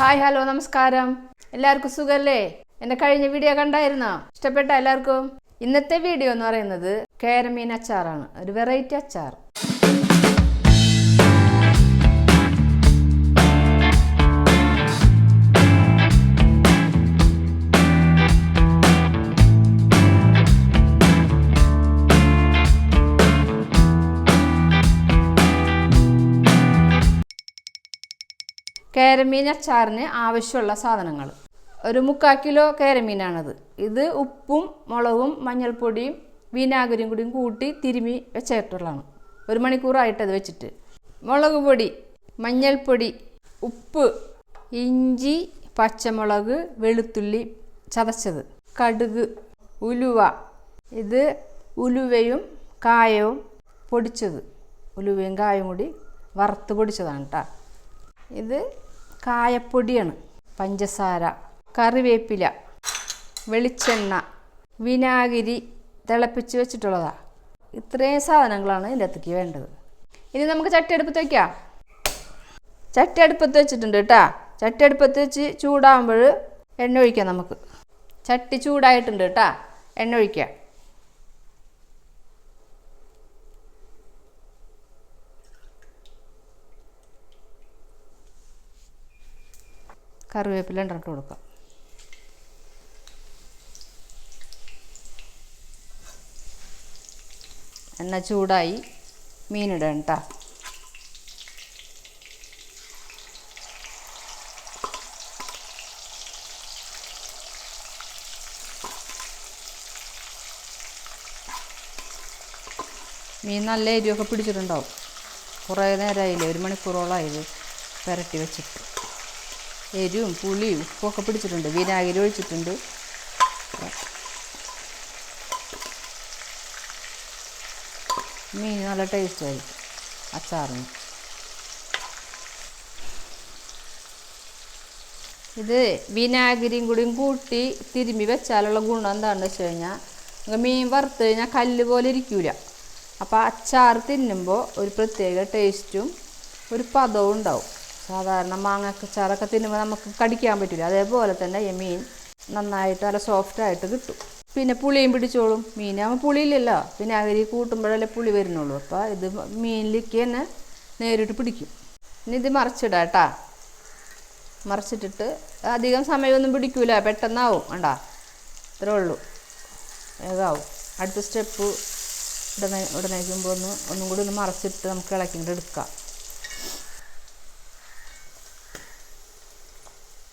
Hi hello നമസ്കാരം. എല്ലാവർക്കും സുഖല്ലേ? എൻ്റെ കഴിഞ്ഞ വീഡിയോ കണ്ടായിരുന്നോ? ഇഷ്ടപ്പെട്ട എല്ലാവർക്കും? ഇന്നത്തെ വീഡിയോ എന്ന് പറയുന്നത് കേരമീൻ അച്ചാറാണ്. ഒരു വെറൈറ്റി അച്ചാർ. കേരമീൻ അച്ചാറിന് ആവശ്യമുള്ള സാധനങ്ങൾ: ഒരു 3/4 കിലോ കേരമീനാണത്. ഇത് ഉപ്പും മുളകും മഞ്ഞൾപ്പൊടിയും വിനാഗിരിയും കൂടിയും കൂട്ടി തിരുമ്മി വെച്ചിട്ടുള്ളതാണ്. 1 മണിക്കൂറായിട്ടത് വെച്ചിട്ട്. മുളക് പൊടി, മഞ്ഞൾപ്പൊടി, ഉപ്പ്, ഇഞ്ചി, പച്ചമുളക്, വെളുത്തുള്ളി ചതച്ചത്, കടുക്, ഉലുവ. ഇത് ഉലുവയും കായവും പൊടിച്ചത്. ഉലുവയും കായവും കൂടി വറുത്ത് പൊടിച്ചതാണ് കേട്ടോ. ഇത് കായപ്പൊടിയാണ്. പഞ്ചസാര, കറിവേപ്പില, വെളിച്ചെണ്ണ, വിനാഗിരി തിളപ്പിച്ച് വെച്ചിട്ടുള്ളതാണ്. ഇത്രയും സാധനങ്ങളാണ് ഇതിൻ്റെ അകത്തേക്ക് വേണ്ടത്. ഇനി നമുക്ക് ചട്ടി അടുപ്പത്ത് വയ്ക്കാം. ചട്ടി അടുപ്പത്ത് വെച്ചിട്ടുണ്ട് കേട്ടോ. ചട്ടി അടുപ്പത്ത് വെച്ച് ചൂടാകുമ്പോൾ എണ്ണ ഒഴിക്കാം. നമുക്ക് ചട്ടി ചൂടായിട്ടുണ്ട് കേട്ടോ. എണ്ണ ഒഴിക്കാം. കറിവേപ്പില ഇട്ട് കൊടുക്കാം. എണ്ണ ചൂടായി. മീനിടാം കേട്ടോ. മീൻ നല്ല എരിവൊക്കെ പിടിച്ചിട്ടുണ്ടാവും. കുറേ നേരമായില്ലേ, 1 മണിക്കൂറോളമായത് പുരട്ടി വെച്ചിട്ട്. എരിവും പുളിയും ഉപ്പൊക്കെ പിടിച്ചിട്ടുണ്ട്. വിനാഗിരി ഒഴിച്ചിട്ടുണ്ട്. മീൻ നല്ല ടേസ്റ്റ് ആയിരിക്കും അച്ചാറിന്. ഇത് വിനാഗിരിയും കൂടിയും കൂട്ടി തിരുമ്മി വെച്ചാലുള്ള ഗുണം എന്താണെന്ന് വെച്ച് കഴിഞ്ഞാൽ, മീൻ വറുത്ത് കഴിഞ്ഞാൽ കല്ല് പോലെ ഇരിക്കൂല. അപ്പോൾ അച്ചാർ തിന്നുമ്പോൾ ഒരു പ്രത്യേക ടേസ്റ്റും ഒരു പദവും ഉണ്ടാവും. സാധാരണ മാങ്ങാച്ചാറൊക്കെ തിന്നുമ്പോൾ നമുക്ക് കടിക്കാൻ പറ്റില്ല. അതേപോലെ തന്നെ ഈ മീൻ നന്നായിട്ട് നല്ല സോഫ്റ്റായിട്ട് കിട്ടും. പിന്നെ പുളിയും പിടിച്ചോളും. മീനാകുമ്പോൾ പുളിയില്ലല്ലോ, വിനാഗിരി കൂട്ടുമ്പോഴല്ലേ പുളി വരുന്നുള്ളൂ. അപ്പോൾ ഇത് മീനിലേക്ക് തന്നെ നേരിട്ട് പിടിക്കും. ഇനി ഇത് മറിച്ചിടാം കേട്ടോ. മറിച്ചിട്ടിട്ട് അധികം സമയമൊന്നും പിടിക്കൂല, പെട്ടെന്നാവും. വേണ്ട, ഇത്രേ ഉള്ളൂ, വേഗമാവും. അടുത്ത സ്റ്റെപ്പ് ഉടനേക്കുമ്പോൾ ഒന്നും കൂടി ഒന്ന് മറിച്ചിട്ട് നമുക്ക് ഇളക്കിയിട്ട് എടുക്കാം.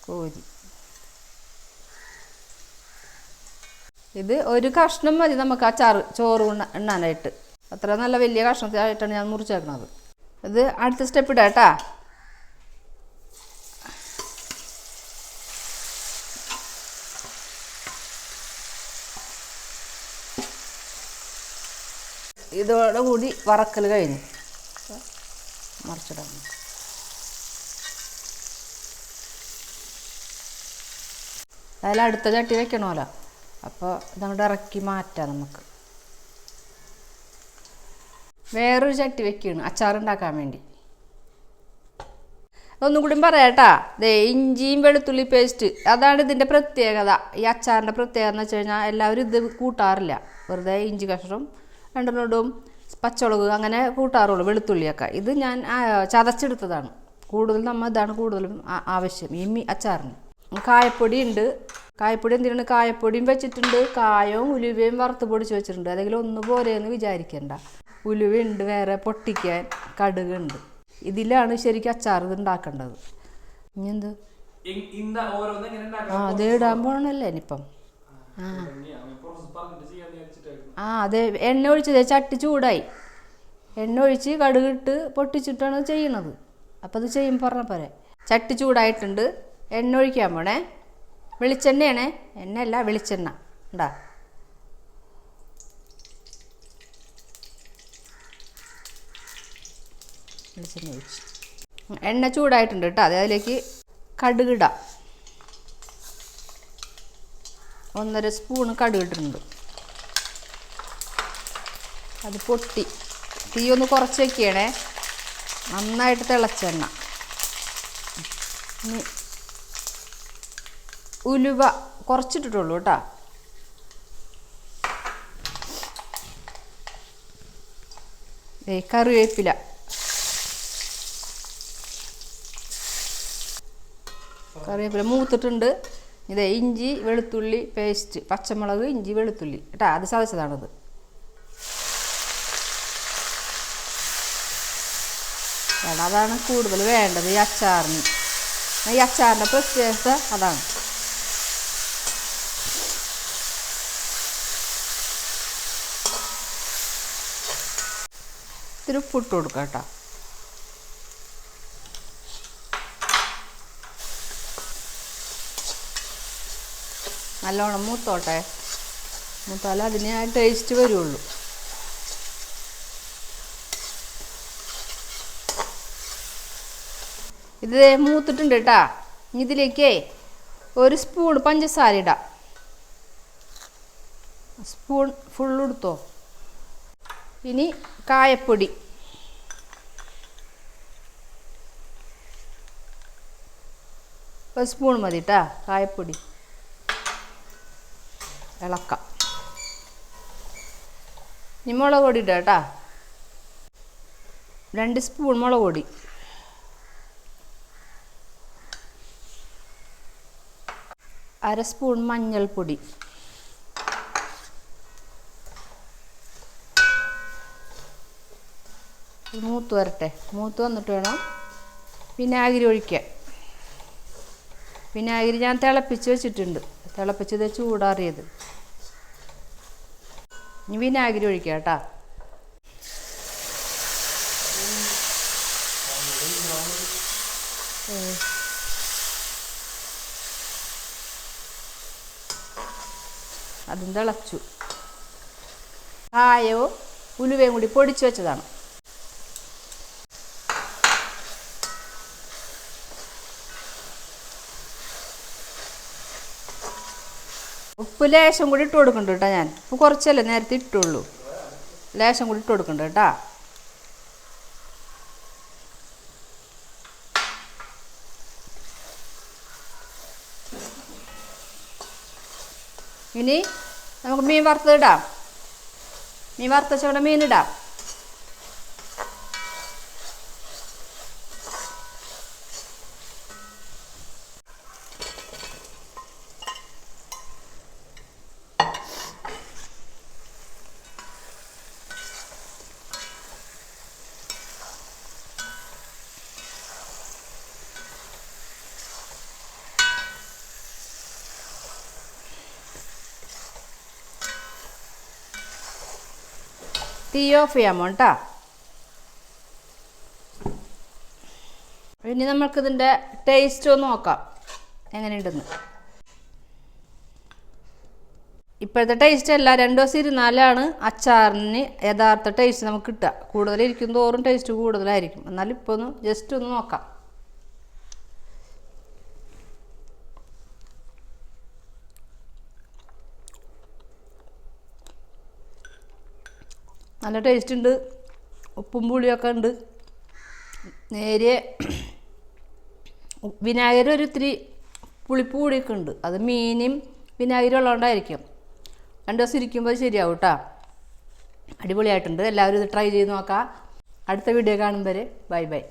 കോരി ഇത് ഒരു കഷ്ണം മതി നമുക്ക് ചോറ് എണ്ണാനായിട്ട്. അത്ര നല്ല വലിയ കഷ്ണത്തിലായിട്ടാണ് ഞാൻ മുറിച്ചേക്കണത്. ഇത് അടുത്ത സ്റ്റെപ്പ് ഇടാം കേട്ടാ. ഇതോടുകൂടി വറക്കൽ കഴിഞ്ഞു. മറിച്ചിടാം. അതിൽ അടുത്ത ചട്ടി വെക്കണമല്ലോ. അപ്പോൾ ഇതങ്ങോട്ട് ഇറക്കി മാറ്റാം. നമുക്ക് വേറൊരു ചട്ടി വെക്കണം അച്ചാറുണ്ടാക്കാൻ വേണ്ടി. ഒന്നും കൂടി പറയാട്ടാ. ഇഞ്ചിയും വെളുത്തുള്ളി പേസ്റ്റ്, അതാണ് ഇതിൻ്റെ പ്രത്യേകത. ഈ അച്ചാറിൻ്റെ പ്രത്യേകത എന്ന് വെച്ച് കഴിഞ്ഞാൽ എല്ലാവരും ഇത് കൂട്ടാറില്ല. വെറുതെ ഇഞ്ചി കഷ്ണം 2 ഇടും, പച്ചമുളക് അങ്ങനെ കൂട്ടാറുള്ളൂ, വെളുത്തുള്ളിയൊക്കെ. ഇത് ഞാൻ ചതച്ചെടുത്തതാണ്. ഇതാണ് കൂടുതലും ആവശ്യം ഈ അച്ചാറിന്. കായപ്പൊടി ഉണ്ട്. കായപ്പൊടി എന്തിനാണ്? കായപ്പൊടിയും വെച്ചിട്ടുണ്ട്, കായവും ഉലുവയും വറുത്ത് പൊടിച്ച് വെച്ചിട്ടുണ്ട്. അതെങ്കിലും ഒന്ന് പോലെയെന്ന് വിചാരിക്കണ്ട. ഉലുവയുണ്ട്, വേറെ പൊട്ടിക്കാൻ കടുകുണ്ട്. ഇതിലാണ് ശരിക്കും അച്ചാർ ഇത് ഉണ്ടാക്കേണ്ടത്. ഇനി എന്ത് അത് ഇടാൻ പോകണല്ലേ ഇനിയിപ്പം. അതെ, എണ്ണ ഒഴിച്ചതേ, ചട്ടി ചൂടായി. എണ്ണ ഒഴിച്ച് കടുകിട്ട് പൊട്ടിച്ചിട്ടാണ് ചെയ്യണത്. അപ്പം അത് ചെയ്യുമ്പോൾ പറഞ്ഞ പോരെ. ചട്ടി ചൂടായിട്ടുണ്ട്. എണ്ണ ഒഴിക്കാൻ പോണേ. വെളിച്ചെണ്ണയാണേ, എണ്ണയല്ല വെളിച്ചെണ്ണ. ഉണ്ടാ, വെളിച്ചെണ്ണ ഒഴിച്ച് എണ്ണ ചൂടായിട്ടുണ്ട് കേട്ടോ. അതിലേക്ക് കടുകിടാം. 1.5 സ്പൂണ് കടുകിട്ടിട്ടുണ്ട്. അത് പൊട്ടി. തീ ഒന്ന് കുറച്ച് വയ്ക്കണേ. നന്നായിട്ട് തിളച്ചെണ്ണ. ഇനി ഉലുവ കുറച്ചിട്ടിട്ടുള്ളൂ കേട്ടോ. കറിവേപ്പില, മൂത്തിട്ടുണ്ട്. ഇതേ ഇഞ്ചി വെളുത്തുള്ളി പേസ്റ്റ്, പച്ചമുളക് ഇഞ്ചി വെളുത്തുള്ളി കേട്ടോ, അത് ചതച്ചതാണത്. അതാണ് കൂടുതൽ വേണ്ടത് ഈ അച്ചാറിന്. ഈ അച്ചാറിൻ്റെ പ്രത്യേകത അതാണ്. ഇത്തിരി ഉപ്പിട്ട് കൊടുക്കാം കേട്ടോ. നല്ലോണം മൂത്തോട്ടെ, മൂത്താലേ അതിന് ടേസ്റ്റ് വരുള്ളൂ. ഇത് മൂത്തിട്ടുണ്ട് കേട്ടോ. ഇതിലേക്ക് 1 സ്പൂൺ പഞ്ചസാര ഇടാം. സ്പൂൺ ഫുള്ളെടുത്തോ. ഇനി കായപ്പൊടി, ഒരു സ്പൂൺ മതി കേട്ടോ കായപ്പൊടി. ഇളക്കാം. ഇനി മുളക് പൊടി ഇടാം കേട്ടോ. 2 സ്പൂൺ മുളക് പൊടി, 1/2 സ്പൂൺ മഞ്ഞൾപ്പൊടി, മൂത്ത് വരട്ടെ. മൂത്ത് വന്നിട്ട് വേണം വിനാഗിരി ഒഴിക്കാൻ. വിനാഗിരി ഞാൻ തിളപ്പിച്ച് വെച്ചിട്ടുണ്ട്, തിളപ്പിച്ചത് ചൂടാറിയത്. ഇനി വിനാഗിരി ഒഴിക്കാം കേട്ടോ. അതും തിളച്ചു. കായവും ഉലുവയും കൂടി പൊടിച്ച് വെച്ചതാണ്. ഉപ്പ് ലേശം കൂടി ഇട്ട് കൊടുക്കുന്നുണ്ട് കേട്ടോ. ഞാൻ ഉപ്പ് കുറച്ചല്ലേ നേരത്തെ ഇട്ടുള്ളൂ, ലേശം കൂടി ഇട്ട് കൊടുക്കുന്നുണ്ട് കേട്ടോ. ഇനി നമുക്ക് മീൻ വറുത്തതിടാം. മീൻ വറുത്തച്ചവിടെ മീനിടാം. തീ ഓഫ് ചെയ്യാമോ കേട്ടോ. ഇനി നമുക്കിതിൻ്റെ ടേസ്റ്റ് ഒന്ന് നോക്കാം എങ്ങനെയുണ്ടെന്ന്. ഇപ്പോഴത്തെ ടേസ്റ്റ് അല്ല, 2 ദിവസം ഇരുന്നാലാണ് അച്ചാറിന് യഥാർത്ഥ ടേസ്റ്റ് നമുക്ക് കിട്ടുക. കൂടുതലിരിക്കും തോറും ടേസ്റ്റ് കൂടുതലായിരിക്കും. എന്നാലും ഇപ്പോൾ ഒന്ന് ജസ്റ്റ് ഒന്ന് നോക്കാം. നല്ല ടേസ്റ്റ് ഉണ്ട്, ഉപ്പും പുളിയൊക്കെ ഉണ്ട്. നേരിയ വിനാഗിരി ഒരു ഇത്തിരി പുളിപ്പ് കൂടിയൊക്കെ ഉണ്ട്. അത് മീനും വിനാഗിരി ഉള്ളതുകൊണ്ടായിരിക്കും. 2 ദിവസം ഇരിക്കുമ്പോൾ ശരിയാവും കേട്ടോ. അടിപൊളിയായിട്ടുണ്ട്. എല്ലാവരും ഇത് ട്രൈ ചെയ്ത് നോക്കാം. അടുത്ത വീഡിയോ കാണും വരെ ബൈ ബൈ.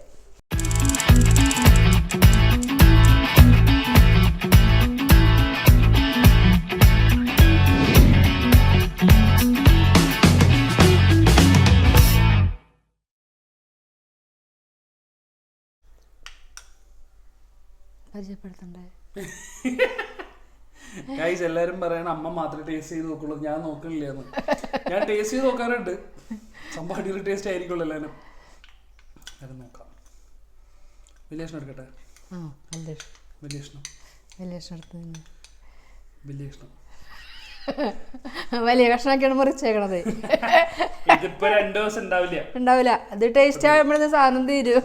പരിചയപ്പെടുത്തണ്ടേ? ഗൈസ് എല്ലാരും പറയണം അമ്മ മാത്രമേ ടേസ്റ്റ് ചെയ്ത് നോക്കുള്ളൂ, ഞാൻ നോക്കണില്ലെന്ന്. ഞാൻ ടേസ്റ്റ് ചെയ്ത് നോക്കാറുണ്ട്. സംഭവം അടിപൊളി ടേസ്റ്റ് ആയിരിക്കുള്ളൂ എല്ലാവരും. അത് നോക്കാം. വലിയ കഷ്ണം എടുക്കട്ടെ. വലിയ കഷ്ണം വലിയ കഷ്ണമൊക്കെയാണ് മുറിച്ചേക്കണത്. ഇതിപ്പോ 2 ദിവസം ഉണ്ടാവില്ല. അത് ടേസ്റ്റ് ആകുമ്പോഴത്തെ സാധനം തീരും.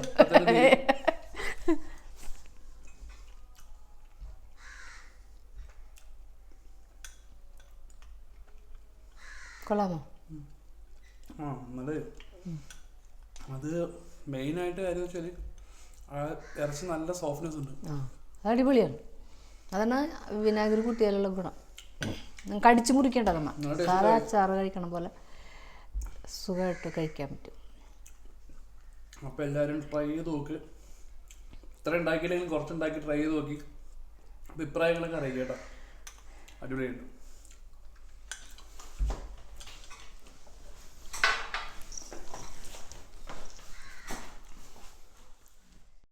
കൊള്ളാമോ? അത് മെയിനായിട്ട് കാര്യം വെച്ചാൽ ആ ഇറച്ചി നല്ല സോഫ്റ്റ്നെസ് ഉണ്ട്. അത് അടിപൊളിയാണ്. അതാണ് വിനാഗിരി കൂട്ടിയാലുള്ള ഗുണം. നിങ്ങൾക്ക് അടിച്ചു മുറിക്കേണ്ടതമ്മ, സാധാ അച്ചാറ് കഴിക്കണ പോലെ സുഖമായിട്ട് കഴിക്കാൻ പറ്റും. അപ്പോൾ എല്ലാവരും ട്രൈ ചെയ്ത് നോക്ക്. ഇത്ര ഉണ്ടാക്കിയില്ലെങ്കിലും കുറച്ചുണ്ടാക്കി ട്രൈ ചെയ്ത് നോക്കി അഭിപ്രായങ്ങളൊക്കെ അറിയിക്കട്ടോ. അടിപൊളിയായിട്ട്.